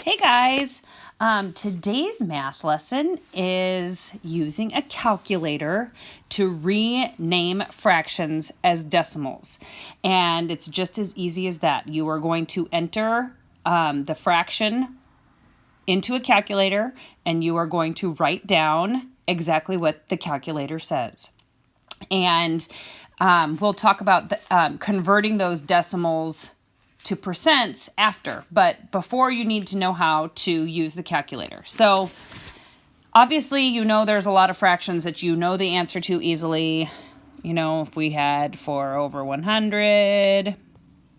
Hey guys, today's math lesson is using a calculator to rename fractions as decimals. And it's just as easy as that. You are going to enter the fraction into a calculator and you are going to write down exactly what the calculator says. And we'll talk about converting those decimals to percents after, but before you need to know how to use the calculator. So obviously, you know, there's a lot of fractions that you know the answer to easily. You know, if we had 4 over 100,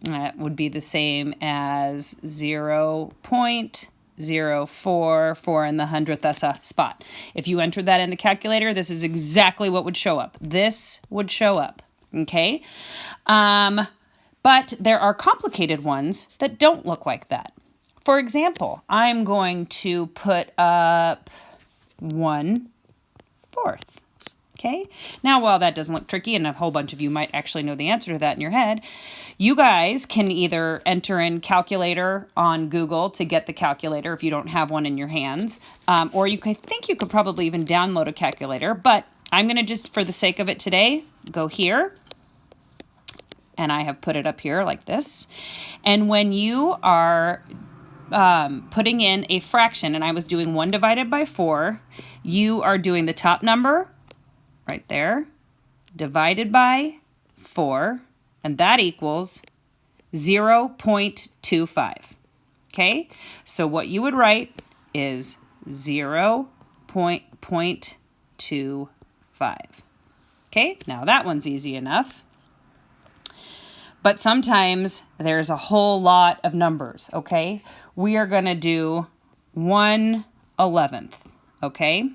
that would be the same as 0.044 in the 100th spot. If you entered that in the calculator, this is exactly what would show up. This would show up, okay? But there are complicated ones that don't look like that. For example, I'm going to put up 1/4. Okay? Now, while that doesn't look tricky, and a whole bunch of you might actually know the answer to that in your head, you guys can either enter in calculator on Google to get the calculator if you don't have one in your hands, or you could probably even download a calculator, but I'm going to just, for the sake of it today, go here. And I have put it up here like this. And when you are putting in a fraction, and I was doing 1 divided by 4, you are doing the top number right there, divided by 4, and that equals 0.25. Okay? So what you would write is 0.25. Okay? Now that one's easy enough. But sometimes there's a whole lot of numbers, okay? We are going to do 1/11, okay?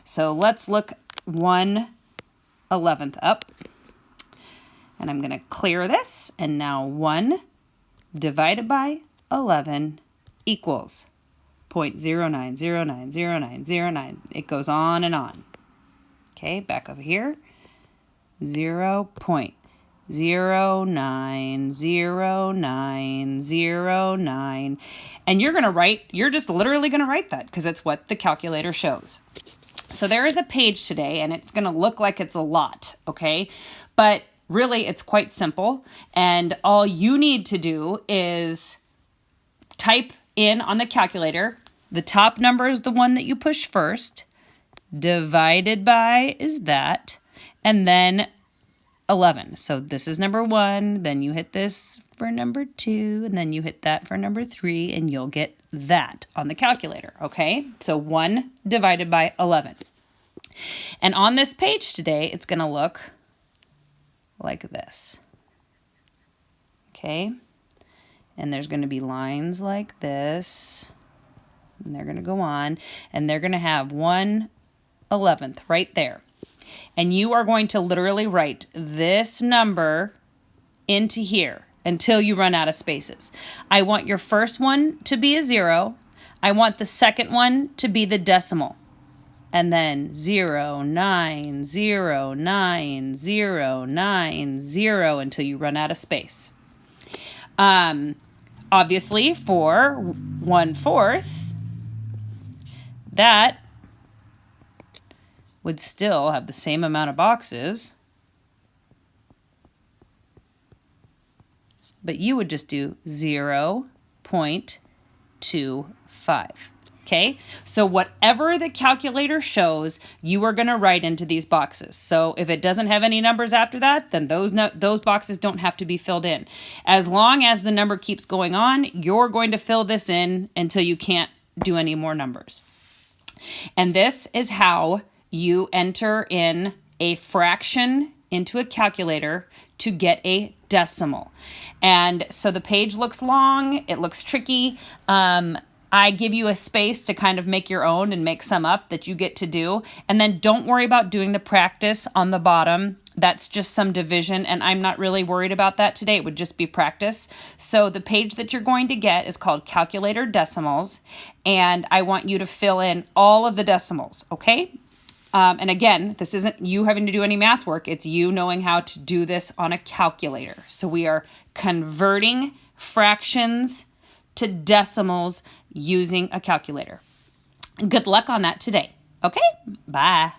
So let's look 1/11 up. And I'm going to clear this. And now 1 divided by 11 equals 0.09090909. It goes on and on. Okay, back over here. 0.090909, and you're just literally going to write that because it's what the calculator shows. So there is a page today, and it's going to look like it's a lot, okay? But really, it's quite simple, and all you need to do is type in on the calculator. The top number is the one that you push first. Divided by is that, and then 11. So this is number 1, then you hit this for number 2, and then you hit that for number 3, and you'll get that on the calculator, okay? So 1 divided by 11. And on this page today, it's going to look like this, okay? And there's going to be lines like this, and they're going to go on, and they're going to have 1/11 right there. And you are going to literally write this number into here until you run out of spaces. I want your first one to be a 0. I want the second one to be the decimal. And then 0.90909 until you run out of space. Obviously, for 1/4, that would still have the same amount of boxes, but you would just do 0.25. Okay, so whatever the calculator shows, you are going to write into these boxes. So if it doesn't have any numbers after that, then those boxes don't have to be filled in. As long as the number keeps going on, you're going to fill this in until you can't do any more numbers. And this is how you enter in a fraction into a calculator to get a decimal. And so the page looks long, it looks tricky. I give you a space to kind of make your own and make some up that you get to do. And then don't worry about doing the practice on the bottom. That's just some division, and I'm not really worried about that today. It would just be practice. So the page that you're going to get is called Calculator Decimals, and I want you to fill in all of the decimals, okay? And again, this isn't you having to do any math work. It's you knowing how to do this on a calculator. So we are converting fractions to decimals using a calculator. Good luck on that today. Okay, bye.